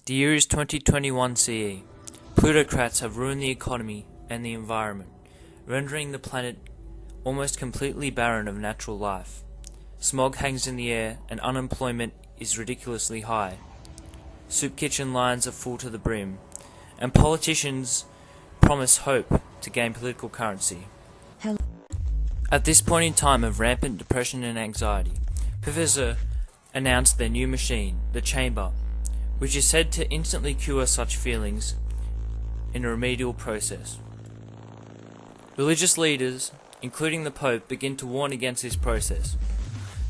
The year is 2021 CE. Plutocrats have ruined the economy and the environment, rendering the planet almost completely barren of natural life. Smog hangs in the air and unemployment is ridiculously high. Soup kitchen lines are full to the brim, and politicians promise hope to gain political currency. Hello. At this point in time of rampant depression and anxiety, Professor announced their new machine, the chamber, which is said to instantly cure such feelings in a remedial process. Religious leaders, including the Pope, begin to warn against this process,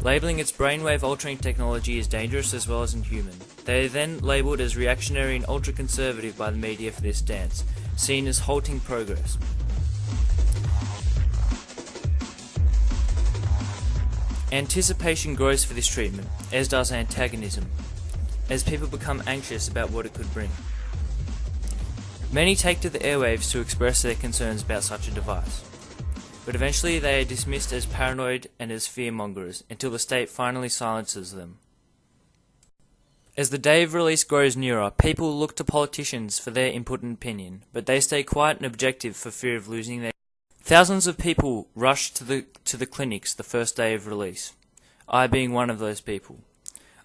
labeling its brainwave-altering technology as dangerous as well as inhuman. They are then labelled as reactionary and ultra-conservative by the media for this stance, seen as halting progress. Anticipation grows for this treatment, as does antagonism, as people become anxious about what it could bring. Many take to the airwaves to express their concerns about such a device, but eventually they are dismissed as paranoid and as fearmongers until the state finally silences them. As the day of release grows nearer, people look to politicians for their input and opinion, but they stay quiet and objective for fear of losing their... Thousands of people rush to the clinics the first day of release, I being one of those people.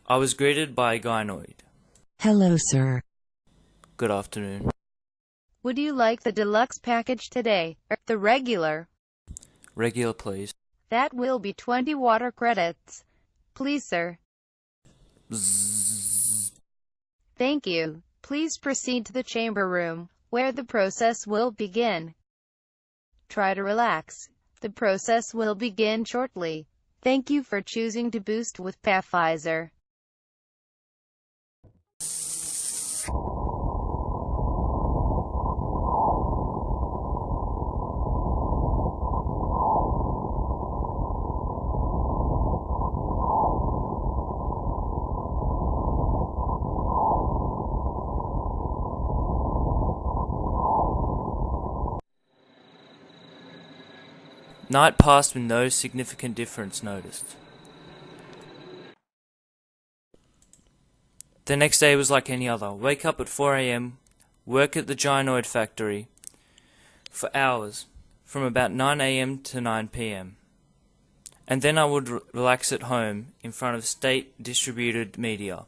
I was greeted by a gynoid. Hello, sir. Good afternoon. Would you like the deluxe package today, or the regular? Regular, please. That will be 20 water credits. Please, sir. Bzzz. Thank you. Please proceed to the chamber room, where the process will begin. Try to relax. The process will begin shortly. Thank you for choosing to boost with Pfizer. Night passed with no significant difference noticed. The next day was like any other. Wake up at 4 AM, work at the gynoid factory for hours, from about 9 AM to 9 PM. And then I would relax at home in front of state-distributed media.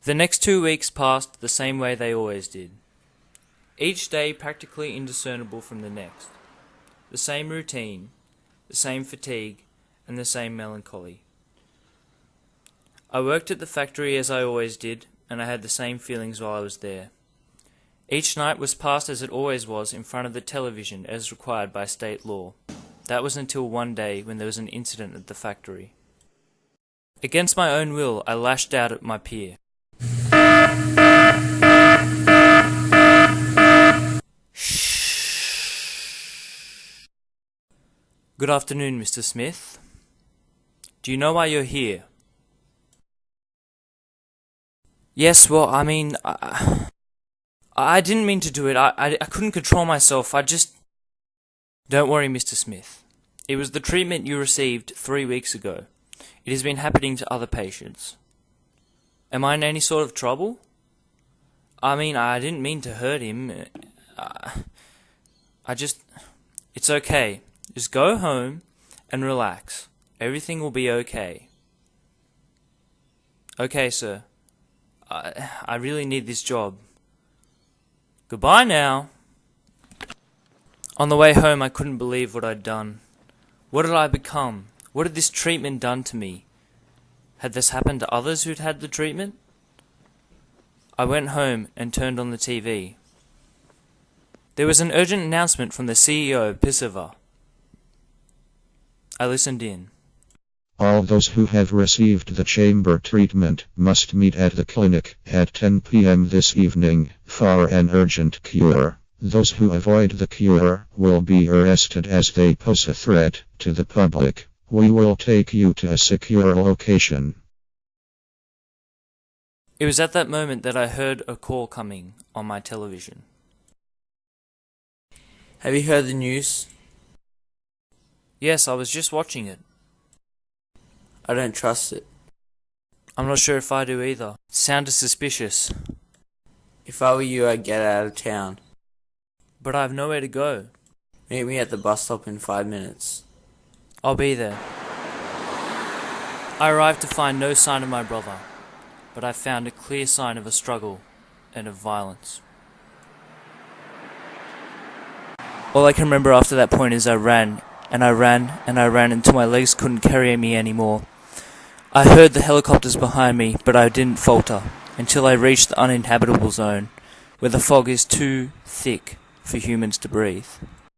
The next 2 weeks passed the same way they always did. Each day practically indiscernible from the next. The same routine, the same fatigue, and the same melancholy. I worked at the factory as I always did, and I had the same feelings while I was there. Each night was passed as it always was in front of the television as required by state law. That was until one day when there was an incident at the factory. Against my own will, I lashed out at my peer. Good afternoon, Mr. Smith. Do you know why you're here? Yes, well, I mean, I didn't mean to do it. I couldn't control myself. Don't worry, Mr. Smith. It was the treatment you received 3 weeks ago. It has been happening to other patients. Am I in any sort of trouble? I mean, I didn't mean to hurt him. It's okay. Just go home and relax. Everything will be okay. Okay, sir. I really need this job. Goodbye now. On the way home, I couldn't believe what I'd done. What had I become? What had this treatment done to me? Had this happened to others who'd had the treatment? I went home and turned on the TV. There was an urgent announcement from the CEO of Pisiva. I listened in. All those who have received the chamber treatment must meet at the clinic at 10 p.m. this evening for an urgent cure. Those who avoid the cure will be arrested as they pose a threat to the public. We will take you to a secure location. It was at that moment that I heard a call coming on my television. Have you heard the news? Yes, I was just watching it. I don't trust it. I'm not sure if I do either. It sounded suspicious. If I were you, I'd get out of town. But I have nowhere to go. Meet me at the bus stop in 5 minutes. I'll be there. I arrived to find no sign of my brother, but I found a clear sign of a struggle and of violence. All I can remember after that point is I ran, and I ran, and I ran until my legs couldn't carry me anymore. I heard the helicopters behind me, but I didn't falter until I reached the uninhabitable zone, where the fog is too thick for humans to breathe.